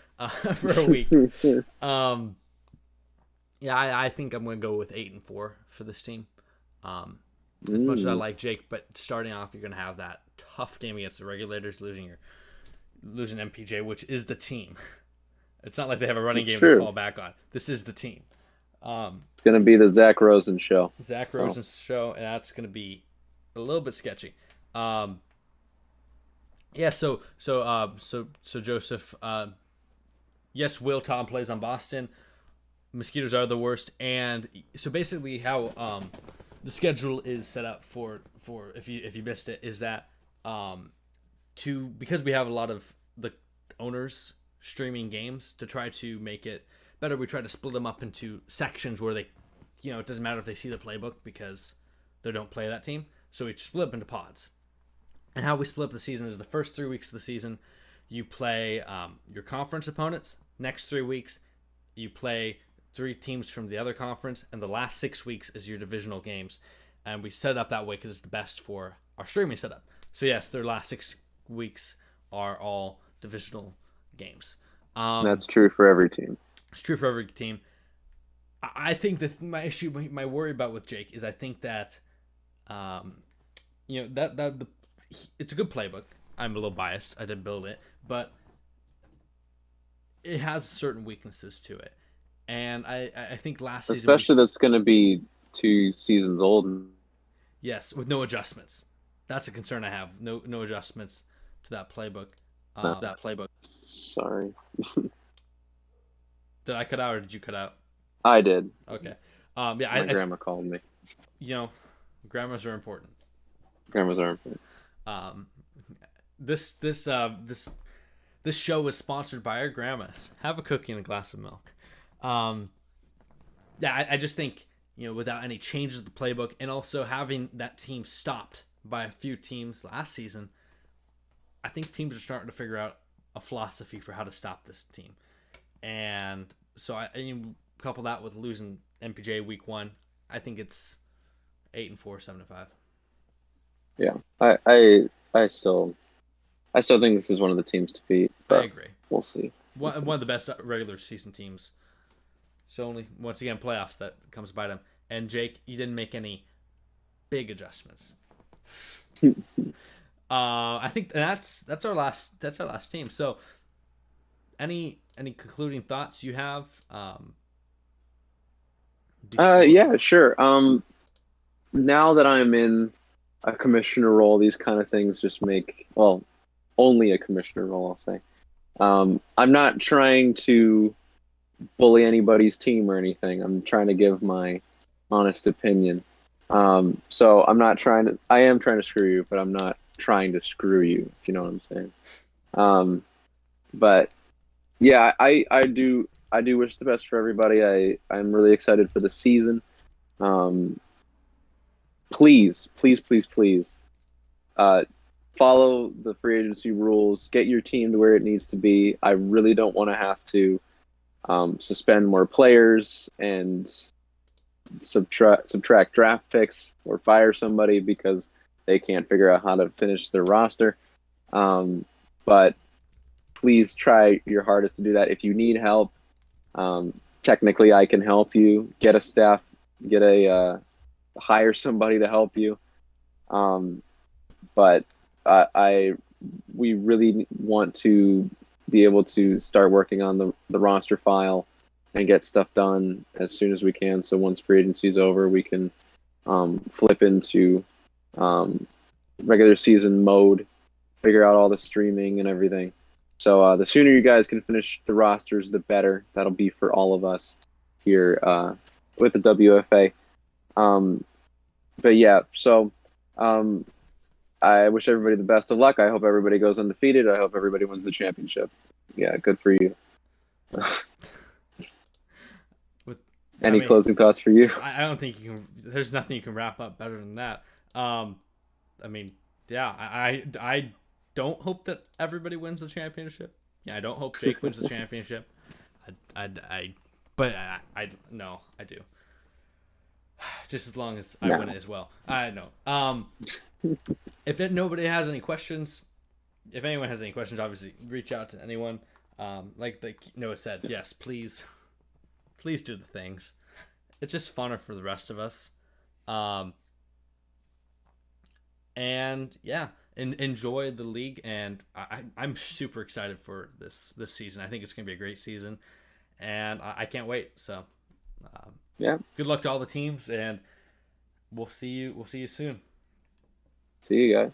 for a week. Um, yeah, I think I'm gonna go with 8-4 for this team. As much as I like Jake, but starting off, you're gonna have that tough game against the Regulators, losing MPJ, which is the team. It's not like they have a running It's game to true. fall back on. This is the team. It's gonna be the Zach Rosen show. Zach So Rosen's show, and that's gonna be a little bit sketchy. Um, yeah. So Joseph. Yes, Will Tom plays on Boston. Mosquitoes are the worst, and so basically how the schedule is set up for if you missed it is that to because we have a lot of the owners streaming games to try to make it better, we try to split them up into sections where they, it doesn't matter if they see the playbook because they don't play that team. So we split up into pods. And how we split up the season is the first 3 weeks of the season, you play your conference opponents. Next 3 weeks, you play 3 teams from the other conference, and the last 6 weeks is your divisional games. And we set it up that way because it's the best for our streaming setup. So yes, their last 6 weeks are all divisional games. that's true for every team. It's true for every team. I think that my worry about with Jake is I think that, it's a good playbook. I'm a little biased. I didn't build it, but it has certain weaknesses to it. And I think last season Especially that's gonna be 2 seasons old. yes, with no adjustments. That's a concern I have. No adjustments to that playbook. No. Sorry, Did I cut out or did you cut out? I did. Okay. My grandma called me. You know, grandmas are important. Grandmas are important. Um, this show is sponsored by our grandmas. Have a cookie and a glass of milk. I just think without any changes to the playbook and also having that team stopped by a few teams last season, I think teams are starting to figure out a philosophy for how to stop this team. And so you couple that with losing MPJ week 1, I think it's 8-4, 7-5. Yeah, I still think this is one of the teams to beat. I But agree. we'll see. One of the best regular season teams. So only once again playoffs that comes by them. And Jake, you didn't make any big adjustments. I think that's our last team. So any concluding thoughts you have? Yeah, sure. Now that I'm in a commissioner role, these kind of things just make, well, only a commissioner role, I'll say. I'm not trying to bully anybody's team or anything. I'm trying to give my honest opinion. So I am trying to screw you, but I'm not trying to screw you, if you know what I'm saying. But Yeah, I do wish the best for everybody. I'm really excited for the season. Um, please, please, please, please, uh, follow the free agency rules. Get your team to where it needs to be. I really don't want to have to suspend more players and subtract draft picks or fire somebody because they can't figure out how to finish their roster. But please try your hardest to do that. If you need help, technically I can help you. Get a staff, get a hire somebody to help you. Um, but I we really want to be able to start working on the roster file and get stuff done as soon as we can. So once free agency is over, we can flip into um, regular season mode, figure out all the streaming and everything. So the sooner you guys can finish the rosters, the better. That'll be for all of us here with the WFA. Um, but yeah, so um, I wish everybody the best of luck. I hope everybody goes undefeated. I hope everybody wins the championship. Yeah, good for you. With, I Any mean, closing thoughts for you? I don't think you can. There's nothing you can wrap up better than that. Um, I mean, yeah, I don't hope that everybody wins the championship. Yeah, I don't hope Jake wins the championship. But no, I do. Just as long as I win it No. as well. I know. If nobody has any questions, if anyone has any questions, obviously reach out to anyone. Like Noah said, yes, please, please do the things. It's just funner for the rest of us. Um, and yeah, enjoy the league, and I'm super excited for this season. I think it's gonna be a great season, and I can't wait. So, um, Yeah. good luck to all the teams, and we'll see you soon. See you guys.